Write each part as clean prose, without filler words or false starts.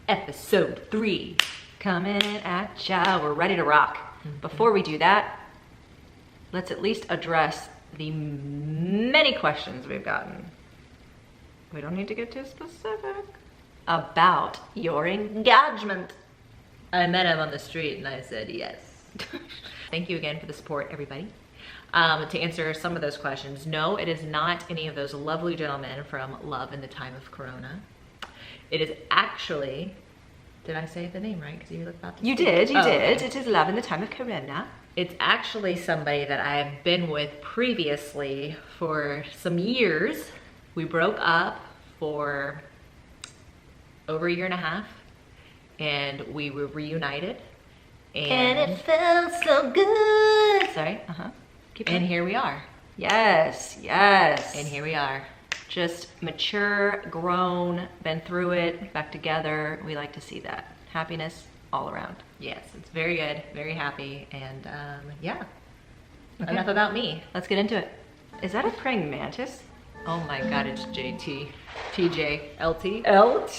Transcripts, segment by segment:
Episode 3 coming at ya. We're ready to rock. Before we do that, let's at least address the many questions we've gotten. We don't need to get too specific. About your engagement. I met him on the street and I said yes. Thank you again for the support, everybody. To answer some of those questions, no, it is not any of those lovely gentlemen from Love in the Time of Corona. It is actually, did I say the name right? Because you looked about to You did. It is Love in the Time of Corona. It's actually somebody that I have been with previously for some years. We broke up for over 1.5 years and we were reunited. And it felt so good. Sorry, Keep going. and here we are. Yes, yes. And here we are. Just mature, grown, been through it, back together. We like to see that. Happiness all around. Yes, it's very good, very happy, and yeah. Okay. Enough about me. Let's get into it. Is that a praying mantis? Oh my God, it's JT, TJ, LT. LT.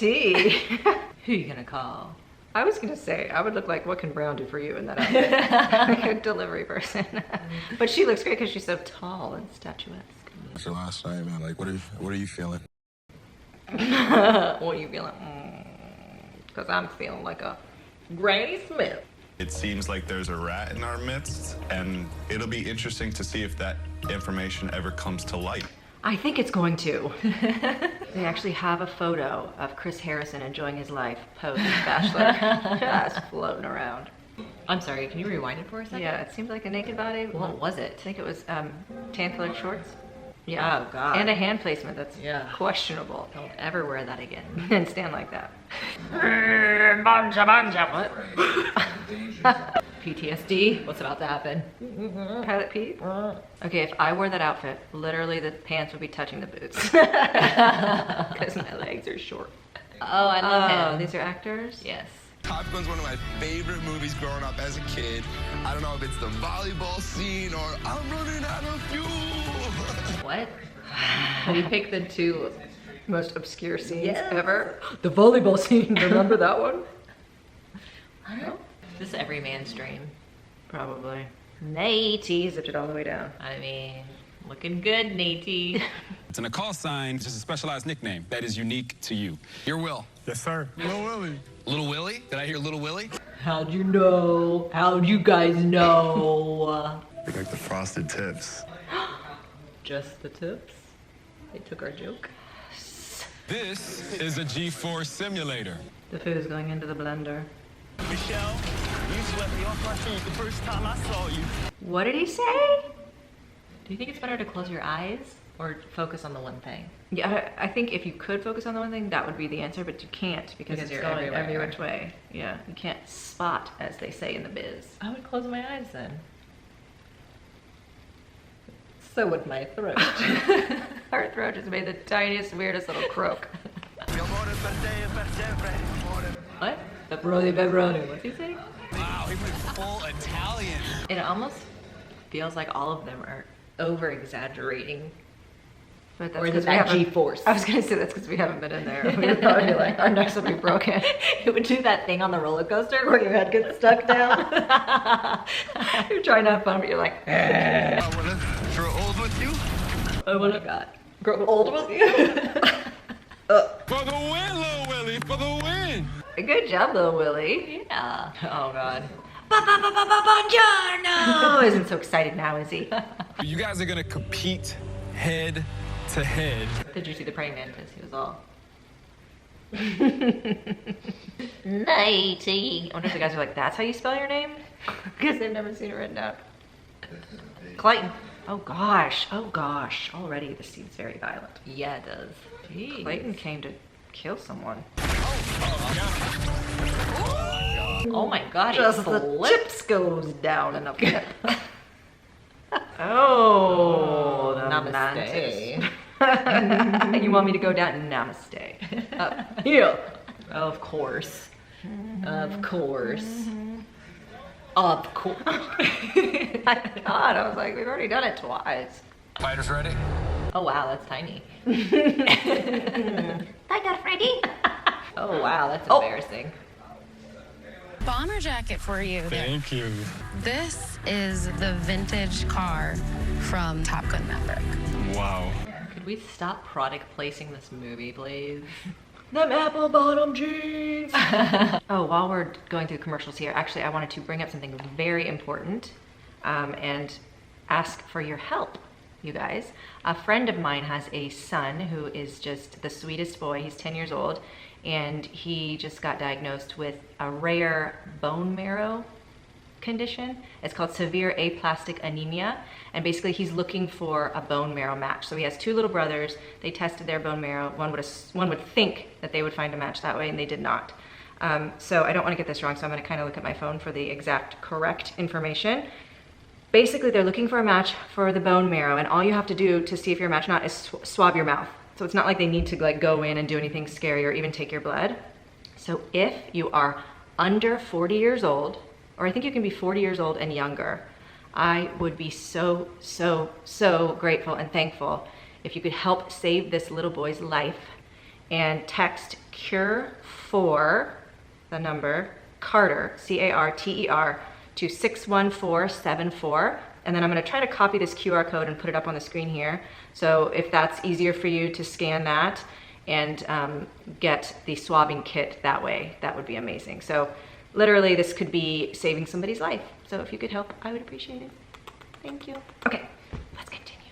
Who you gonna call? I was gonna say, I would look like, what can Brown do for you in that outfit? Like a delivery person. But she looks great because she's so tall and statuesque. What's your last night, man? Like, what are you feeling? What are you feeling? Because I'm feeling like a Granny Smith. It seems like there's a rat in our midst, and it'll be interesting to see if that information ever comes to light. I think it's going to. They actually have a photo of Chris Harrison enjoying his life post Bachelor, just floating around. I'm sorry, can you rewind it for a second? Yeah, it seemed like a naked body. What was it? I think it was tan-colored shorts. Oh God. And a hand placement that's questionable. Don't ever wear that again. And stand like that. What? PTSD? What's about to happen? Pilot Pete? Okay, if I wore that outfit, literally the pants would be touching the boots. Because my legs are short. Oh, I love him. These are actors? Yes. Top Gun's one of my favorite movies growing up as a kid. I don't know if it's the volleyball scene or I'm running out of fuel. What? We picked the two Most obscure scenes Yes. ever. The volleyball scene, remember that one? I don't know. This is every man's dream. Probably. Natey zipped it all the way down. I mean, looking good, Natey. It's a call sign, just a specialized nickname that is unique to you. You're Will. Yes, sir. Little Willie. Little Willie? Did I hear Little Willie? How'd you know? How'd you guys know? They like the frosted tips. Just the tips? They took our joke. This is a G4 simulator. The food's going into the blender. Michelle, you swept me off my feet the first time I saw you. What did he say? Do you think it's better to close your eyes or focus on the one thing? Yeah, I think if you could focus on the one thing, that would be the answer, but you can't because it's you're going everywhere. every which way. Yeah, you can't spot, as they say in the biz. I would close my eyes then. So would my throat. Her throat just made the tiniest, weirdest little croak. What? Pepperoni. What's he saying? Wow, he went full Italian. It almost feels like all of them are over exaggerating. But that's Or is it 'cause we that haven't- G-force? I was gonna say that's because we haven't been in there. We would probably be like, our necks would be broken. It would do that thing on the roller coaster where your head gets stuck down. You're trying to have fun, but you're like, I wanna grow old with you. Oh my God. Grow old with you? For the win, Little Willie, for the win. good job, little Willie. Yeah. Oh God. Buongiorno! Isn't so excited now, is he? You guys are gonna compete head to head. Did you see the praying mantis? He was all. Nighty. I wonder if the guys are like, that's how you spell your name? Because they've never seen it written out. Clayton. Oh gosh. Already this seems very violent. Yeah, it does. Jeez. Clayton came to kill someone. Oh my God. He Just the flipped. chips goes down in a bit. Oh, the Namaste. mantis. You want me to go down? Namaste. Up here. Of course. Of course. Of course. I thought, I was like, we've already done it twice. Fighters ready? Oh wow, that's tiny. Tiger Freddy. Oh wow, that's embarrassing. Bomber jacket for you. Thank you. This is the vintage car from Top Gun Maverick. Wow. Could we stop product placing this movie, please? Them apple bottom jeans. Oh, while we're going through commercials here, actually I wanted to bring up something very important and ask for your help, you guys. A friend of mine has a son who is just the sweetest boy. He's 10 years old, and he just got diagnosed with a rare bone marrow condition. It's called severe aplastic anemia, and basically he's looking for a bone marrow match. So he has two little brothers. They tested their bone marrow. One would think that they would find a match that way, and they did not. So I don't want to get this wrong, so I'm going to kind of look at my phone for the exact correct information. Basically, they're looking for a match for the bone marrow, and all you have to do to see if you're a match or not is swab your mouth. So it's not like they need to like go in and do anything scary or even take your blood. So if you are under 40 years old, or I think you can be 40 years old and younger, I would be so, so, so grateful and thankful if you could help save this little boy's life and text CURE for the number Carter, C-A-R-T-E-R, to 61474, and then I'm going to try to copy this QR code and put it up on the screen here. So if that's easier for you to scan that and get the swabbing kit that way, that would be amazing. So literally this could be saving somebody's life. So if you could help, I would appreciate it. Thank you. Okay, let's continue.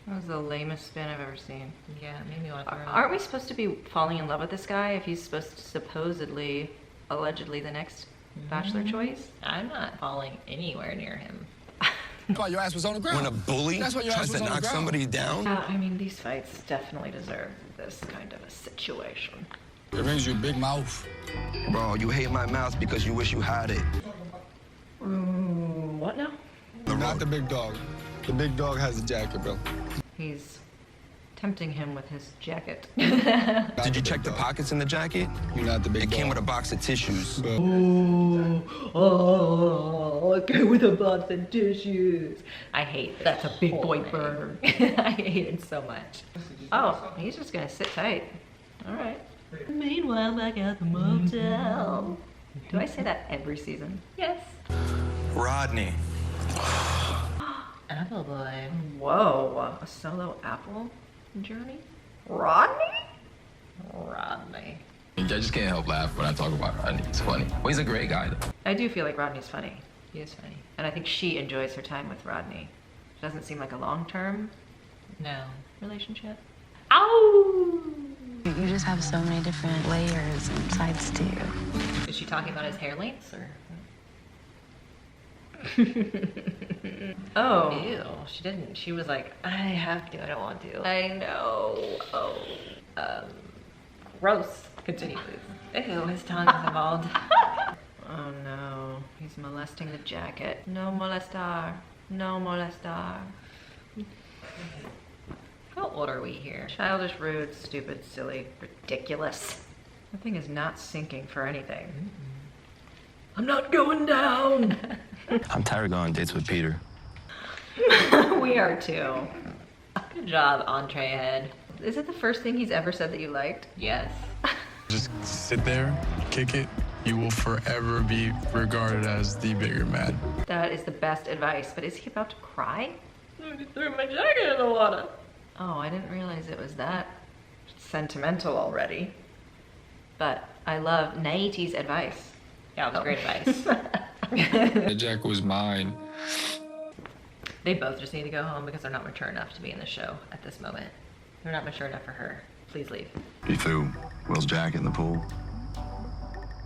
That was the lamest spin I've ever seen. Yeah, it made me want to throw up. Aren't we supposed to be falling in love with this guy if he's supposed to supposedly, allegedly the next bachelor choice? I'm not falling anywhere near him. That's why your ass was on the ground. When a bully That's why your ass tries was to on the knock ground. somebody down. I mean, these fights definitely deserve this kind of a situation. It means you big mouth. Bro, you hate my mouth because you wish you had it. What now? Not the big dog. The big dog has the jacket, bro. He's tempting him with his jacket. Did you check the pockets in the jacket? You're not the big It dog. came with a box of tissues. Oh, okay, with a box of tissues. I hate this. That's a big whole boy thing. burn. I hate it so much. Oh, he's just gonna sit tight. All right. Meanwhile, back at the motel. Do I say that every season? Yes. Rodney. Apple boy. Whoa, a solo apple journey? Rodney? Rodney. I just can't help laugh when I talk about Rodney. It's funny. Well, he's a great guy, though. I do feel like Rodney's funny. He is funny. And I think she enjoys her time with Rodney. Doesn't seem like a long-term No. relationship. Ow! You just have so many different layers and sides to you. Is she talking about his hair lengths or? Oh. Ew, she didn't. She was like, I have to, I don't want to. I know. Oh. Gross. Continue, please. Ew, his tongue is involved. Oh no. He's molesting the jacket. No molestar. No molestar. How old are we here? Childish, rude, stupid, silly, ridiculous. The thing is not sinking for anything. I'm not going down. I'm tired of going on dates with Peter. We are too. Good job, entree head. Is it the first thing he's ever said that you liked? Yes. Just sit there, kick it. You will forever be regarded as the bigger man. That is the best advice. But is he about to cry? I threw my jacket in the water. Oh, I didn't realize it was that sentimental already. But I love Naiti's advice. Yeah, it was great advice. That jacket was mine. They both just need to go home because they're not mature enough to be in the show at this moment. They're not mature enough for her. Please leave. You threw Will's jacket in the pool.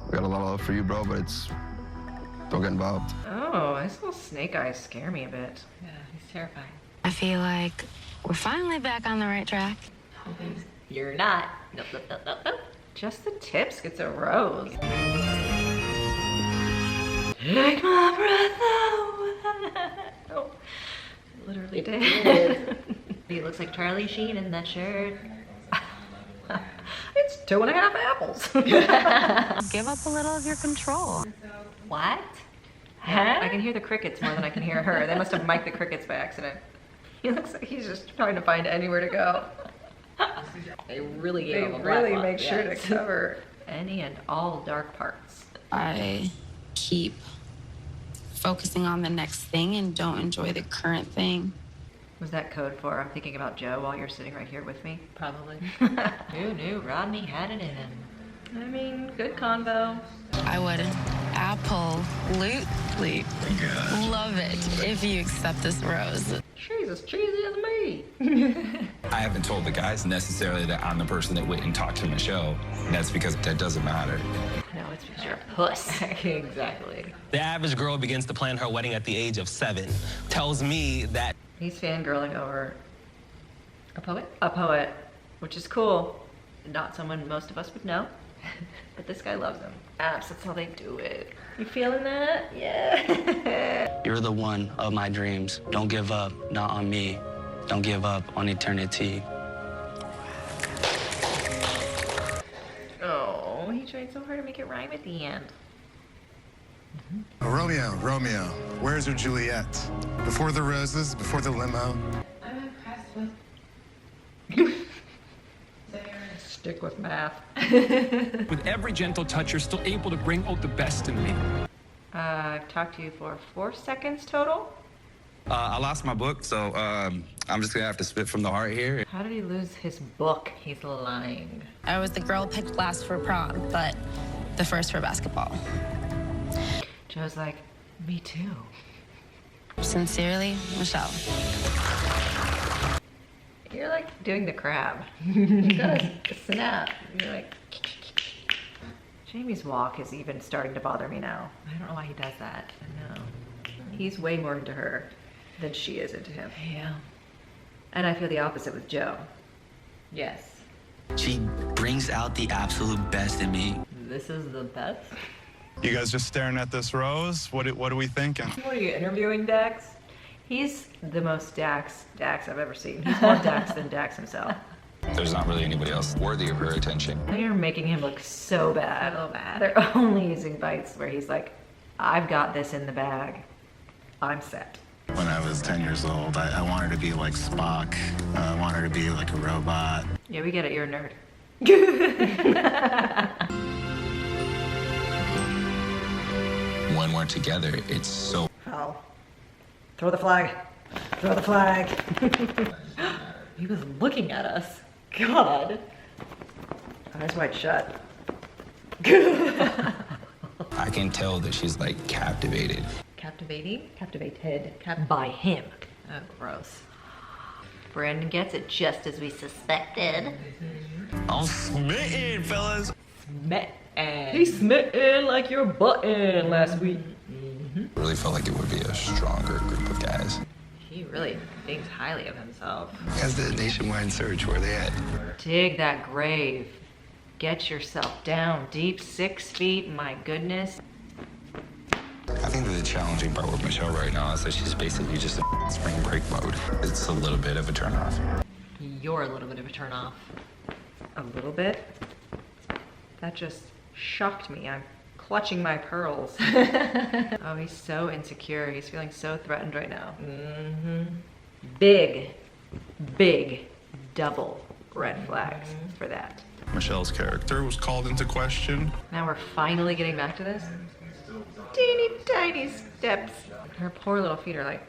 We got a lot of love for you, bro, but don't get involved. Oh, his little snake eyes scare me a bit. Yeah, he's terrifying. I feel like we're finally back on the right track. You're not. Nope, nope, nope, nope, nope. Just the tips gets a rose. Take my breath away. Oh, literally did. He looks like Charlie Sheen in that shirt. It's 2.5 apples. Give up a little of your control. What? I can hear the crickets more than I can hear her. They must have mic'd the crickets by accident. He looks like he's just trying to find anywhere to go. They really gave him a really black make box, sure yes. to cover. Any and all dark parts. I keep focusing on the next thing and don't enjoy the current thing. Was that code for I'm thinking about Joe while you're sitting right here with me? Probably. Who knew Rodney had it in him? I mean, good convo. I would absolutely love it if you accept this rose. She's as cheesy as me. I haven't told the guys necessarily that I'm the person that went and talked to Michelle. And that's because that doesn't matter. No, it's because you're a puss. Exactly. The average girl begins to plan her wedding at the age of 7. Tells me that He's fangirling over A poet? a poet, which is cool. Not someone most of us would know, but this guy loves him. Apps, that's how they do it. You feeling that? Yeah. You're the one of my dreams. Don't give up, not on me. Don't give up on eternity. Oh, he tried so hard to make it rhyme at the end. Romeo, Romeo, where's your Juliet? Before the roses, before the limo. Stick with math. With every gentle touch, you're still able to bring out the best in me. I've talked to you for 4 seconds total. I lost my book, so I'm just gonna have to spit from the heart here. How did he lose his book? He's lying. I was the girl picked last for prom, but the first for basketball. Joe's like, me too. Sincerely, Michelle. You're like doing the crab. You gotta snap. You're like. Jamie's walk is even starting to bother me now. I don't know why he does that. I know. He's way more into her than she is into him. Yeah. And I feel the opposite with Joe. Yes. She brings out the absolute best in me. This is the best. You guys just staring at this rose? What are we thinking? What are you, interviewing Dax? He's the most Dax I've ever seen. He's more Dax than Dax himself. There's not really anybody else worthy of her attention. They are making him look so bad. So bad. They're only using bites where he's like, I've got this in the bag. I'm set. When I was 10 years old, I wanted to be like Spock. I wanted to be like a robot. Yeah, we get it. You're a nerd. When we're together, it's so Foul. Throw the flag. Throw the flag. He was looking at us. God. Eyes wide shut. I can tell that she's like captivated. Captivating? Captivated. By him. Oh, gross. Brandon gets it just as we suspected. I'm smitten, fellas. Smitten. He smitten like your button last week. Really felt like it would be a stronger group of guys. He really thinks highly of himself. As the nationwide search, where they at? Dig that grave. Get yourself down deep, 6 feet, my goodness. I think that the challenging part with Michelle right now is that she's basically just in spring break mode. It's a little bit of a turnoff. You're a little bit of a turnoff. A little bit? That just shocked me. I'm clutching my pearls. Oh, he's so insecure. He's feeling so threatened right now. Big, double red flags for that. Michelle's character was called into question. Now we're finally getting back to this. Teeny tiny steps. Her poor little feet are like.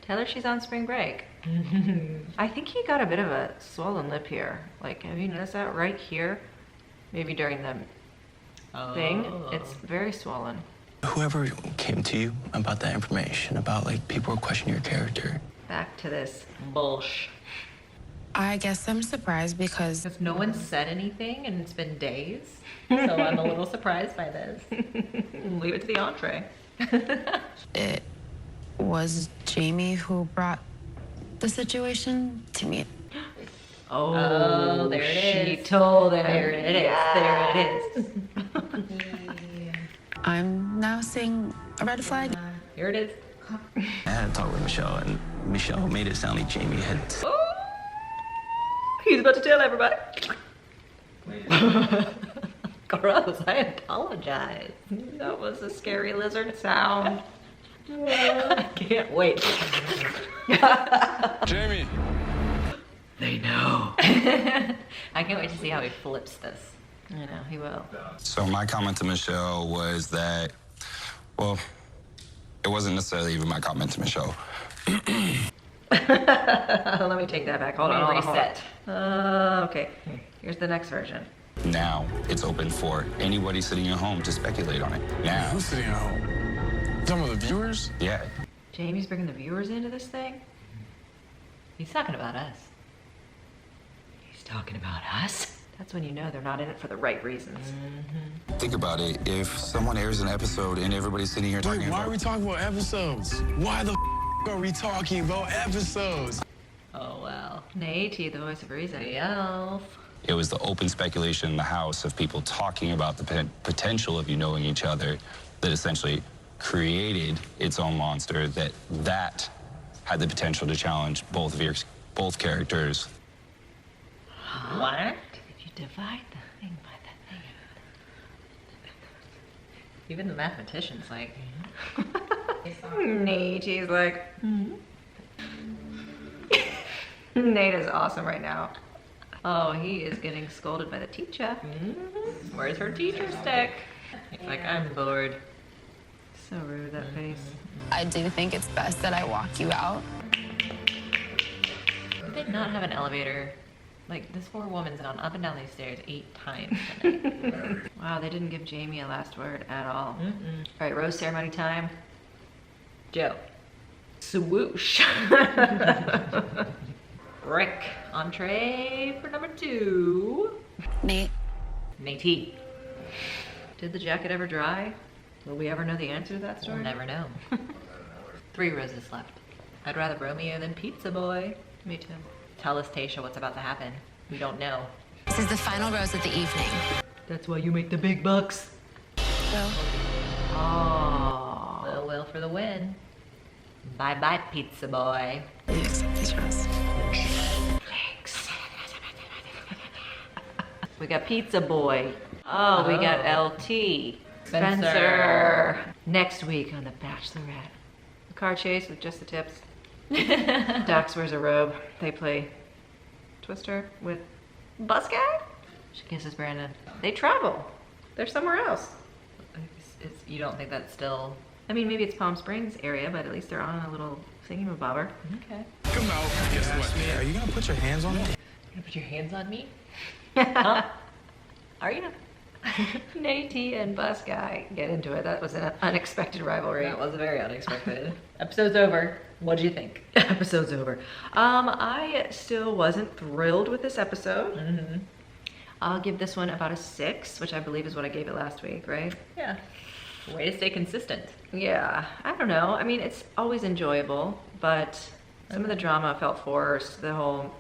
Tell her she's on spring break. I think he got a bit of a swollen lip here. Like, have you noticed that right here? Maybe during the thing. It's very swollen. Whoever came to you about that information, about like people were questioning your character. Back to this. Bullsh. I guess I'm surprised because If no one said anything and it's been days, so I'm a little surprised by this. Leave it to the entree. it was Jamie who brought the situation to me. Oh, there it She is. told him. There it is. Yeah. There it is. I'm now seeing a red flag. Here it is. I had a talk with Michelle, and Michelle made it sound like Jamie had. He's about to tell everybody. Gross. I apologize. That was a scary lizard sound. I can't wait. Jamie, They know. I can't wait to see how he flips this. I know, he will. So my comment to Michelle was that, well, it wasn't necessarily even my comment to Michelle. Let me take that back. Hold on. Reset. Okay, here's the next version. Now it's open for anybody sitting at home to speculate on it. Now. Who's sitting at home? You talking about the viewers? Yeah. Jamie's bringing the viewers into this thing? He's talking about us. He's talking about us? That's when you know they're not in it for the right reasons. Think about it. If someone airs an episode and everybody's sitting here talking Why about... are we talking about episodes? Why the are we talking about episodes? Oh, well. Nate, the voice of reason. The elf. It was the open speculation in the house of people talking about the potential of you knowing each other that essentially created its own monster that had the potential to challenge both characters. What? If you divide the thing by the thing. Even the mathematician's like... Nate, he's like... Nate is awesome right now. Oh, he is getting scolded by the teacher. Where's her teacher stick? He's like, I'm bored. So rude, that face. I do think it's best that I walk you out. Did they not have an elevator? Like, this poor woman's gone up and down these stairs 8 times tonight. Wow, they didn't give Jamie a last word at all. All right, rose ceremony time. Joe. Swoosh. Rick. Entree for number 2. Nate. Nate. Did the jacket ever dry? Will we ever know the answer to that story? We'll never know. 3 roses left. I'd rather Romeo than Pizza Boy. Me too. Tell us, Tasha, what's about to happen. We don't know. This is the final rose of the evening. That's why you make the big bucks. Will. Oh. Will for the win. Bye-bye, Pizza Boy. Yes, please, Rose. Thanks. We got Pizza Boy. Oh, we got LT. Spencer. Next week on The Bachelorette. A car chase with just the tips. Dax wears a robe. They play Twister with Bus Guy. She kisses Brandon. They travel. They're somewhere else. You don't think that's still... I mean, maybe it's Palm Springs area, but at least they're on a little thingamabobber. Okay. Come out. Guess what, man? Are you gonna put your hands on me? You gonna put your hands on me? Huh? Are you? Nate and Bus Guy get into it. That was an unexpected rivalry. That was very unexpected. Episode's over. What did you think? Episode's over. I still wasn't thrilled with this episode. I'll give this one about a 6, which I believe is what I gave it last week, right? Yeah. Way to stay consistent. Yeah, I don't know. I mean, it's always enjoyable, but some of the drama felt forced. The whole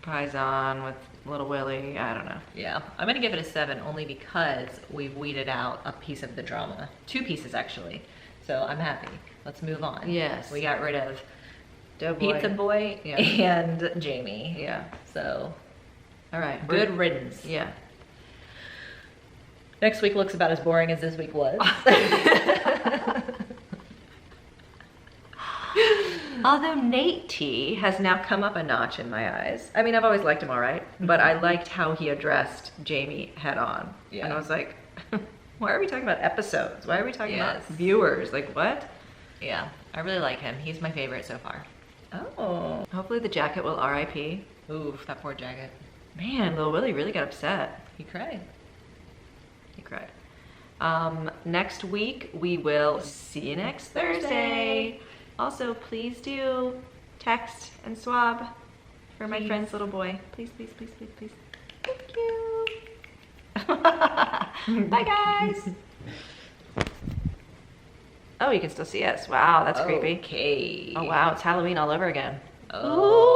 Paisan with Little Willie, I don't know. Yeah, I'm gonna give it a 7 only because we've weeded out a piece of the drama. 2 pieces, actually. So I'm happy. Let's move on. Yes. We got rid of Pizza Boy and Jamie. Yeah. So, all right. Good riddance. Yeah. Next week looks about as boring as this week was. Although Nate T has now come up a notch in my eyes. I mean, I've always liked him all right, but I liked how he addressed Jamie head on. Yeah. And I was like, why are we talking about episodes? Why are we talking about viewers? Like, what? Yeah, I really like him. He's my favorite so far. Oh. Hopefully the jacket will RIP. Oof, that poor jacket. Man, Lil Willie really got upset. He cried. He cried. Next week, we will see you next Thursday. Also, please do text and swab for my friend's little boy. Please, please, please, please, please. Thank you. Bye, guys. Oh, you can still see us. Wow, that's creepy. Okay. Oh, wow, it's Halloween all over again. Oh.